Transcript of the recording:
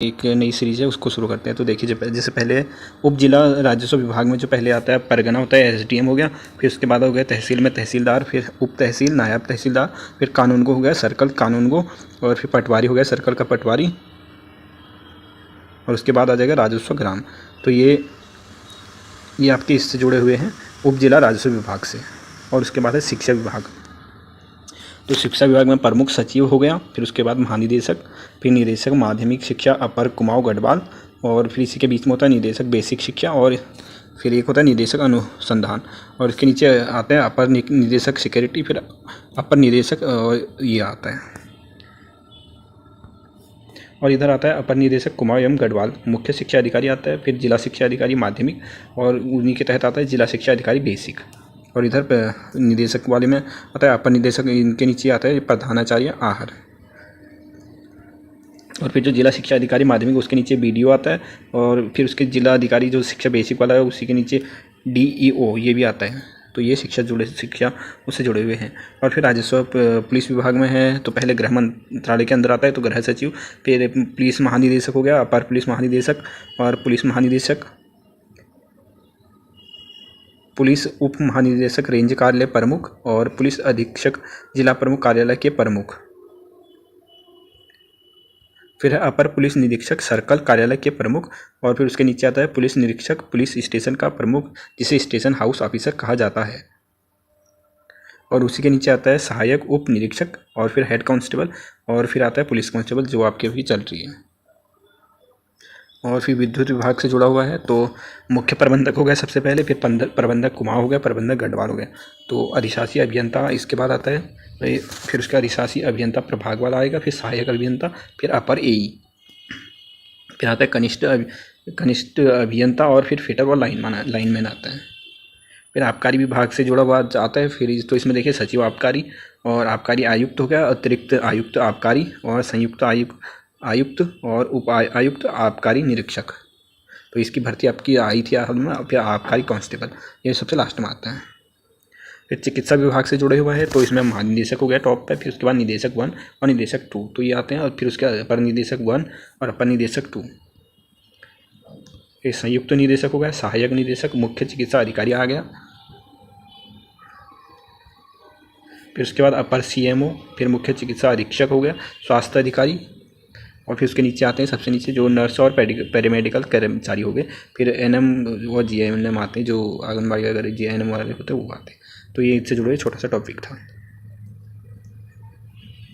एक नई सीरीज़ है उसको शुरू करते हैं। तो देखिए जैसे पहले उप जिला राजस्व विभाग में जो पहले आता है परगना होता है एसडीएम हो गया, फिर उसके बाद हो गया तहसील में तहसीलदार, फिर उप तहसील नायब तहसीलदार, फिर कानूनगो हो गया सर्कल कानूनगो, और फिर पटवारी हो गया सर्कल का पटवारी, और उसके बाद आ जाएगा राजस्व ग्राम। तो ये आपके इससे जुड़े हुए हैं उप जिला राजस्व विभाग से। और उसके बाद है शिक्षा विभाग। तो शिक्षा विभाग में प्रमुख सचिव हो गया, फिर उसके बाद महानिदेशक, फिर निदेशक माध्यमिक शिक्षा अपर कुमाऊं गढ़वाल, और फिर इसी के बीच में होता है निदेशक बेसिक शिक्षा, और फिर एक होता है निदेशक अनुसंधान, और इसके नीचे आता है अपर निदेशक सिक्योरिटी, फिर अपर निदेशक ये आता है, और इधर आता है अपर निदेशक कुमाऊं एवं गढ़वाल। मुख्य शिक्षा अधिकारी आता है, फिर जिला शिक्षा अधिकारी माध्यमिक, और उन्हीं के तहत आता है जिला शिक्षा अधिकारी बेसिक। और इधर निदेशक वाले में आता है अपर निदेशक, इनके नीचे आता है प्रधानाचार्य आहार। और फिर जो जिला शिक्षा अधिकारी माध्यमिक उसके नीचे बीडीओ आता है, और फिर उसके जिला अधिकारी जो शिक्षा बेसिक वाला है उसी के नीचे डीईओ ये भी आता है। तो ये शिक्षा उससे जुड़े हुए हैं। और फिर राजस्व पुलिस विभाग में है, तो पहले गृह मंत्रालय के अंदर आता है तो गृह सचिव, फिर पुलिस महानिदेशक हो गया, अपर पुलिस महानिदेशक, और पुलिस महानिदेशक, पुलिस उप महानिदेशक रेंज कार्यालय प्रमुख, और पुलिस अधीक्षक जिला प्रमुख कार्यालय के प्रमुख। फिर है अपर पुलिस निरीक्षक सर्कल कार्यालय के प्रमुख, और फिर उसके नीचे आता है पुलिस निरीक्षक पुलिस स्टेशन का प्रमुख, जिसे स्टेशन हाउस ऑफिसर कहा जाता है। और उसी के नीचे आता है सहायक उप निरीक्षक, और फिर हेड कांस्टेबल, और फिर आता है पुलिस कांस्टेबल जो आपके अभी चल रही है। और फिर विद्युत विभाग से जुड़ा हुआ है, तो मुख्य प्रबंधक हो गया सबसे पहले, फिर प्रबंधक कुमाऊं हो गया, प्रबंधक गढ़वाल हो गया। तो अधिशासी अभियंता इसके बाद आता है, फिर उसका अधिशासी अभियंता प्रभाग वाला आएगा, फिर सहायक अभियंता, फिर अपर एई, फिर आता है कनिष्ठ अभियंता, और फिर फिटर और लाइनमैन आता है। फिर आबकारी विभाग से जुड़ा हुआ आता है, फिर तो इसमें देखिए सचिव आबकारी, और आबकारी आयुक्त हो गया, अतिरिक्त आयुक्त आबकारी, और संयुक्त आयुक्त और उप आयुक्त आबकारी निरीक्षक। तो इसकी भर्ती आपकी आई थी हाल में। फिर आबकारी कांस्टेबल ये सबसे लास्ट में आता है। फिर चिकित्सा विभाग से जुड़े हुआ है, तो इसमें महानिदेशक हो गया टॉप पे, फिर उसके बाद निदेशक 1 और निदेशक 2 तो ये आते हैं, और फिर उसके अपर निदेशक 1 और अपर निदेशक 2। फिर संयुक्त निदेशक हो गया, सहायक निदेशक, मुख्य चिकित्सा अधिकारी आ गया, फिर उसके बाद अपर सीएमओ, फिर मुख्य चिकित्सा अधीक्षक हो गया, स्वास्थ्य अधिकारी, और फिर उसके नीचे आते हैं सबसे नीचे जो नर्स और पैरामेडिकल कर्मचारी हो गए, फिर एनएम और जीएनएम आते हैं, जो आंगनबाड़ी वगैरह जीएनएम वाले होते हैं वो आते हैं। तो ये इससे जुड़े छोटा सा टॉपिक था।